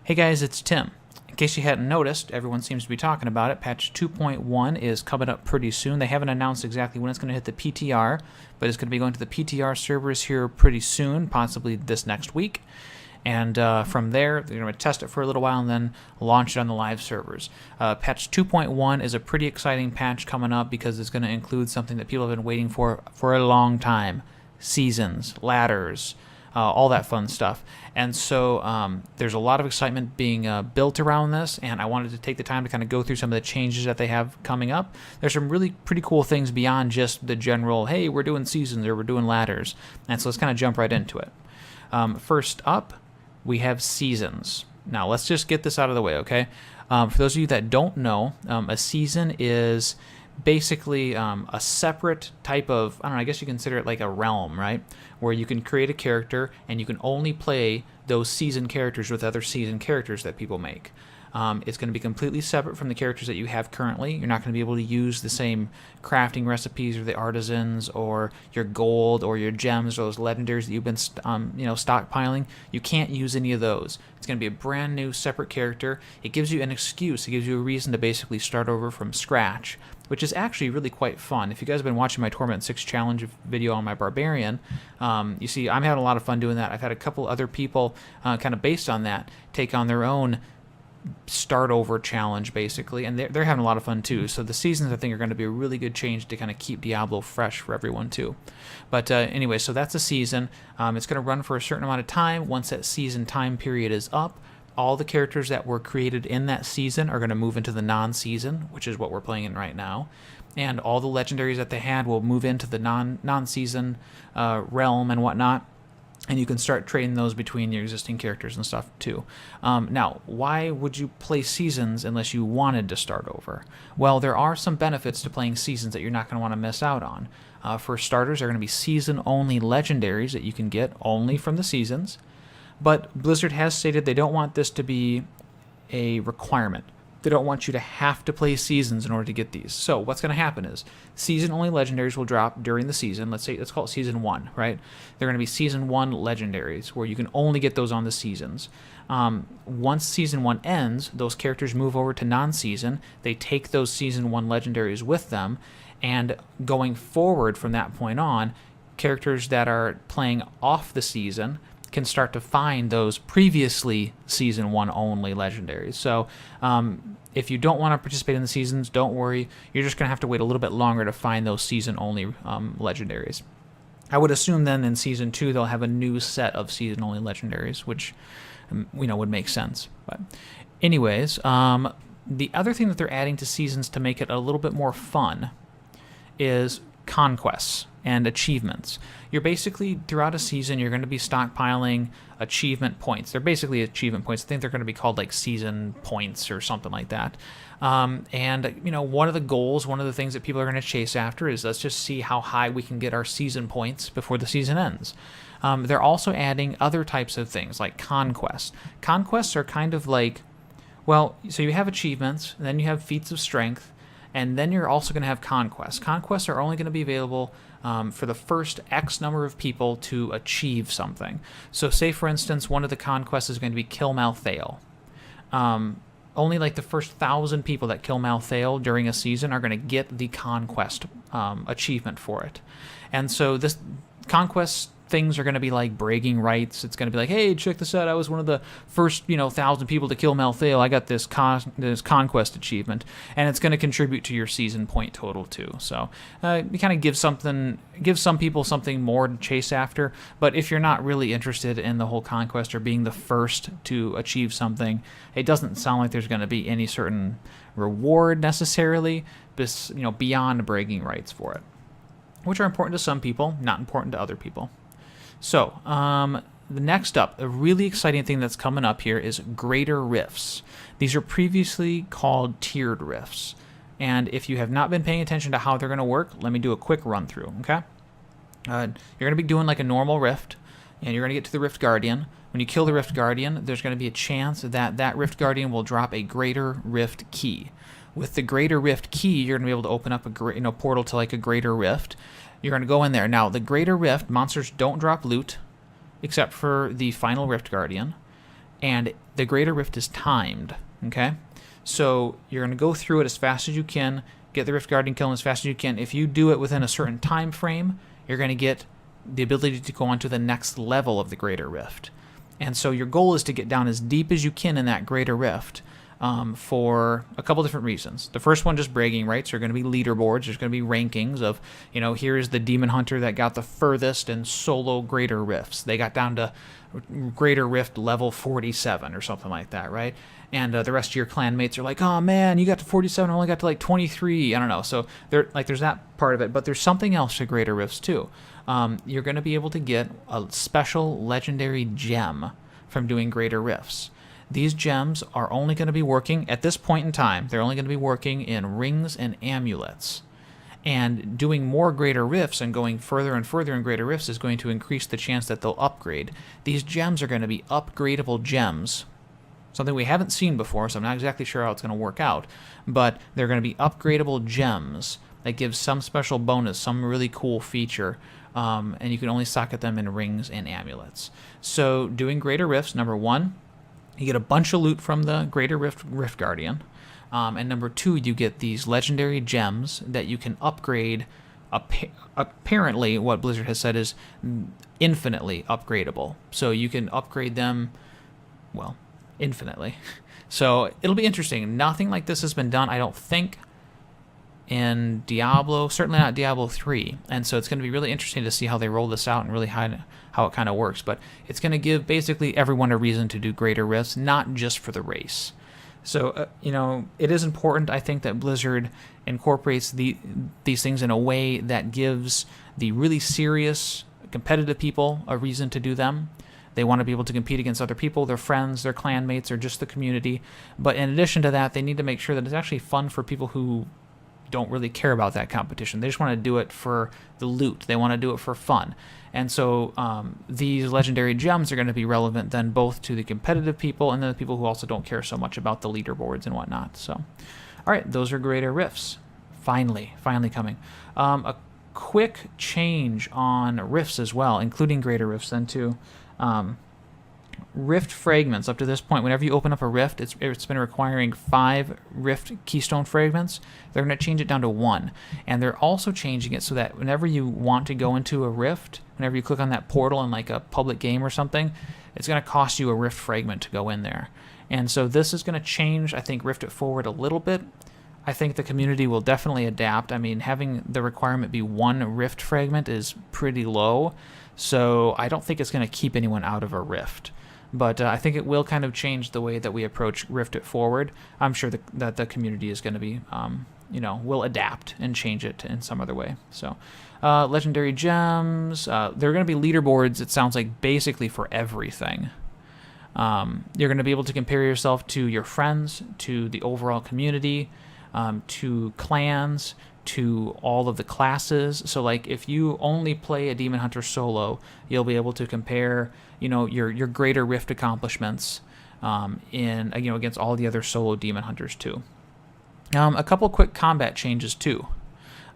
Hey guys, it's Tim. In case you hadn't noticed, everyone seems to be talking about it. Patch 2.1 is coming up pretty soon. They haven't announced exactly when it's going to hit the PTR, but it's going to be going to the PTR servers here pretty soon, possibly this next week. And from there, they're going to test it for a little while and then launch it on the live servers. Patch 2.1 is a pretty exciting patch coming up because it's going to include something that people have been waiting for a long time. Seasons, ladders, all that fun stuff. And so there's a lot of excitement being built around this, and I wanted to take the time to kind of go through some of the changes that they have coming up. There's some really pretty cool things beyond just the general, hey, we're doing seasons or we're doing ladders. And so let's kind of jump right into it. First up, we have seasons. Now, let's just get this out of the way, okay? For those of you that don't know, a season is basically a separate type of, I don't know, I guess you consider it like a realm, right? Where you can create a character and you can only play those season characters with other season characters that people make. It's going to be completely separate from the characters that you have currently. You're not going to be able to use the same crafting recipes or the artisans or your gold or your gems or those legendaries that you've been stockpiling. You can't use any of those. It's going to be a brand new separate character. It gives you an excuse. It gives you a reason to basically start over from scratch, which is actually really quite fun. If you guys have been watching my Torment 6 challenge video on my Barbarian, you see I'm having a lot of fun doing that. I've had a couple other people kind of based on that take on their own start over challenge basically, and they're having a lot of fun too. So the seasons I think are going to be a really good change to kind of keep Diablo fresh for everyone too. But anyway, so that's a season. It's going to run for a certain amount of time. Once that season time period is up, all the characters that were created in that season are going to move into the non-season, which is what we're playing in right now. And all the legendaries that they had will move into the non-season realm and whatnot. And you can start trading those between your existing characters and stuff too. Now, why would you play seasons unless you wanted to start over? Well, there are some benefits to playing seasons that you're not going to want to miss out on. For starters, there are going to be season-only legendaries that you can get only from the seasons. But Blizzard has stated they don't want this to be a requirement. They don't want you to have to play seasons in order to get these. So what's going to happen is season-only legendaries will drop during the season. Let's call it Season 1, right? They're going to be Season 1 legendaries where you can only get those on the seasons. Once Season 1 ends, those characters move over to non-season. They take those Season 1 legendaries with them, and going forward from that point on, characters that are playing off the season can start to find those previously Season 1 only legendaries. So if you don't want to participate in the seasons, don't worry. You're just going to have to wait a little bit longer to find those Season only legendaries. I would assume then in Season 2 they'll have a new set of Season only legendaries, which would make sense. But anyways, the other thing that they're adding to seasons to make it a little bit more fun is conquests and achievements. You're basically, throughout a season, you're going to be stockpiling achievement points. They're basically achievement points. I think they're going to be called like season points or something like that. And one of the goals, one of the things that people are going to chase after is let's just see how high we can get our season points before the season ends. They're also adding other types of things like conquests. Conquests are kind of like, well, so you have achievements, and then you have feats of strength, and then you're also going to have conquests. Conquests are only going to be available for the first X number of people to achieve something. So say, for instance, one of the conquests is going to be Kill Malthael. Only like the first 1,000 people that kill Malthael during a season are going to get the conquest achievement for it. And so this conquest things are going to be like bragging rights. It's going to be like, hey, check this out. I was one of the first, 1,000 people to kill Malthael. I got this conquest achievement, and it's going to contribute to your season point total too. So you kind of give some people something more to chase after. But if you're not really interested in the whole conquest or being the first to achieve something, it doesn't sound like there's going to be any certain reward necessarily, beyond bragging rights for it, which are important to some people, not important to other people. So, the next up, a really exciting thing that's coming up here is Greater Rifts. These are previously called Tiered Rifts. And if you have not been paying attention to how they're going to work, let me do a quick run through, okay? You're going to be doing like a normal rift, and you're going to get to the Rift Guardian. When you kill the Rift Guardian, there's going to be a chance that Rift Guardian will drop a Greater Rift key. With the Greater Rift key, you're going to be able to open up a portal to like a Greater Rift. You're going to go in there. Now, the Greater Rift, monsters don't drop loot, except for the final Rift Guardian. and the Greater Rift is timed, okay? So you're going to go through it as fast as you can, get the Rift Guardian killing as fast as you can. If you do it within a certain time frame, you're going to get the ability to go on to the next level of the Greater Rift. And so your goal is to get down as deep as you can in that Greater Rift for a couple different reasons. The first one, just bragging rights. There are going to be leaderboards. There's going to be rankings of, here's the Demon Hunter that got the furthest in solo Greater Rifts. They got down to Greater Rift level 47 or something like that, right? And the rest of your clan mates are like, oh man, you got to 47, I only got to like 23. I don't know. So there's that part of it, but there's something else to Greater Rifts too. You're going to be able to get a special legendary gem from doing Greater Rifts. These gems are only going to be working, at this point in time, they're only going to be working in rings and amulets. And doing more Greater Rifts and going further and further in Greater Rifts is going to increase the chance that they'll upgrade. These gems are going to be upgradable gems, something we haven't seen before, so I'm not exactly sure how it's going to work out. But they're going to be upgradable gems that give some special bonus, some really cool feature, and you can only socket them in rings and amulets. So doing Greater Rifts, number one, you get a bunch of loot from the Greater Rift Guardian. And number two, you get these legendary gems that you can upgrade. Apparently, what Blizzard has said is infinitely upgradable. So you can upgrade them, well, infinitely. So it'll be interesting. Nothing like this has been done, I don't think, in Diablo, certainly not Diablo 3. And so it's going to be really interesting to see how they roll this out and really how it kind of works. But it's going to give basically everyone a reason to do Greater Rifts, not just for the race. So, it is important, I think, that Blizzard incorporates these things in a way that gives the really serious, competitive people a reason to do them. They want to be able to compete against other people, their friends, their clan mates, or just the community. But in addition to that, they need to make sure that it's actually fun for people who don't really care about that competition. They just want to do it for the loot. They want to do it for fun. And so these legendary gems are going to be relevant then both to the competitive people and then the people who also don't care so much about the leaderboards and whatnot. So, all right, those are Greater Rifts. Finally coming. A quick change on Rifts as well, including Greater Rifts then too. Rift fragments. Up to this point, whenever you open up a rift, it's been requiring 5 rift keystone fragments. They're going to change it down to 1. And they're also changing it so that whenever you want to go into a rift, whenever you click on that portal in like a public game or something, it's going to cost you a rift fragment to go in there. And so this is going to change, I think, Rift It forward a little bit. I think the community will definitely adapt. I mean, having the requirement be 1 rift fragment is pretty low, so I don't think it's going to keep anyone out of a rift. But I think it will kind of change the way that we approach Rift It forward. I'm sure that the community is going to be, will adapt and change it in some other way. So, legendary gems. There are going to be leaderboards, it sounds like, basically for everything. You're going to be able to compare yourself to your friends, to the overall community, to clans, to all of the classes. So like if you only play a Demon Hunter solo, you'll be able to compare, your Greater Rift accomplishments against all the other solo Demon Hunters too. A couple quick combat changes too.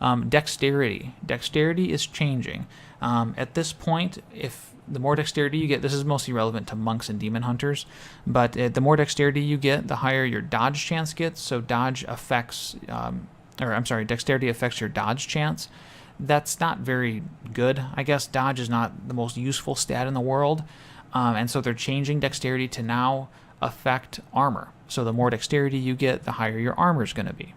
Dexterity. Dexterity is changing. At this point, if the more dexterity you get, this is mostly relevant to monks and demon hunters, but the more dexterity you get, the higher your dodge chance gets. So dodge affects, dexterity affects your dodge chance. That's not very good. I guess dodge is not the most useful stat in the world, and so they're changing dexterity to now affect armor. So the more dexterity you get, the higher your armor is going to be.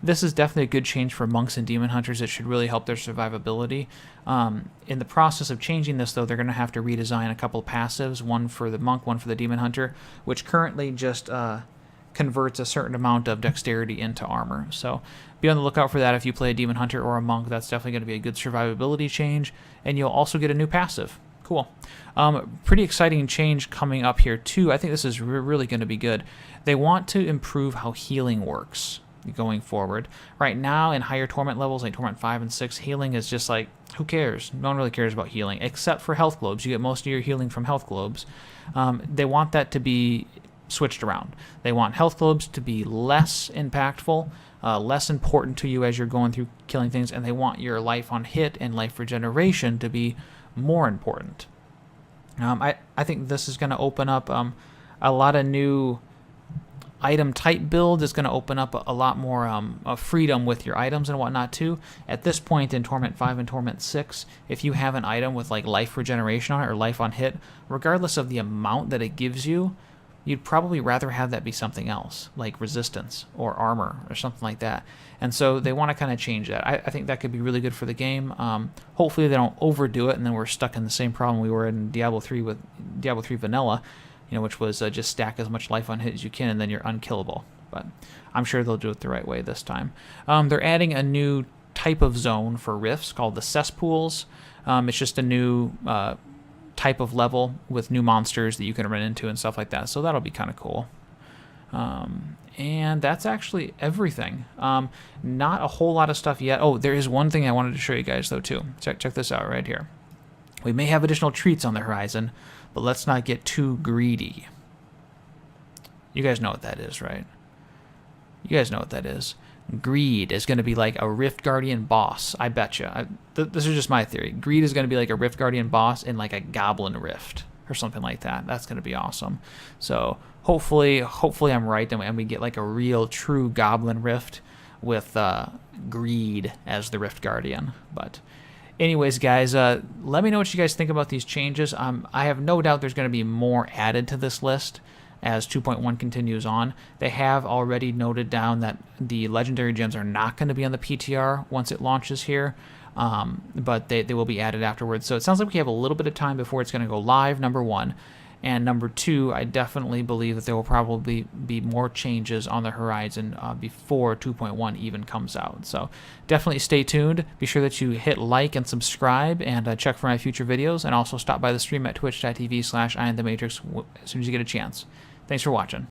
This is definitely a good change for monks and demon hunters. It should really help their survivability. In the process of changing this, though, they're going to have to redesign a couple passives, one for the monk, one for the demon hunter, which currently just converts a certain amount of dexterity into armor. So be on the lookout for that if you play a demon hunter or a monk. That's definitely going to be a good survivability change, and you'll also get a new passive. Cool. Pretty exciting change coming up here, too. I think this is really going to be good. They want to improve how healing works going forward. Right now, in higher torment levels, like torment 5 and 6, healing is just like, who cares? No one really cares about healing, except for health globes. You get most of your healing from health globes. They want that to be switched around. They want health globes to be less impactful, less important to you as you're going through killing things, and they want your life on hit and life regeneration to be more important. I think this is going to open up a lot of new item type build is going to open up a lot more freedom with your items and whatnot too. At this point in Torment 5 and Torment 6, if you have an item with like life regeneration on it or life on hit, regardless of the amount that it gives you, you'd probably rather have that be something else, like resistance or armor or something like that. And so they want to kind of change that. I think that could be really good for the game. Hopefully they don't overdo it and then we're stuck in the same problem we were in Diablo 3 with Diablo 3 Vanilla, which was just stack as much life on hit as you can and then you're unkillable. But I'm sure they'll do it the right way this time. They're adding a new type of zone for rifts called the cesspools. It's just a new type of level with new monsters that you can run into and stuff like that. So that'll be kind of cool. And that's actually everything. Not a whole lot of stuff yet. Oh, there is one thing I wanted to show you guys though too. Check this out right here. We may have additional treats on the horizon, but let's not get too greedy. You guys know what that is, right? You guys know what that is. Greed is going to be like a Rift Guardian boss, I betcha. This is just my theory. Greed is going to be like a Rift Guardian boss in like a Goblin Rift or something like that. That's going to be awesome. So hopefully I'm right and we get like a real true Goblin Rift with Greed as the Rift Guardian. But anyways, guys, let me know what you guys think about these changes. I have no doubt there's going to be more added to this list as 2.1 continues on. They have already noted down that the legendary gems are not going to be on the PTR once it launches here, but they will be added afterwards. So it sounds like we have a little bit of time before it's going to go live, number one. And number two, I definitely believe that there will probably be more changes on the horizon before 2.1 even comes out. So definitely stay tuned. Be sure that you hit like and subscribe and check for my future videos. And also stop by the stream at twitch.tv/IamTheMatrix as soon as you get a chance. Thanks for watching.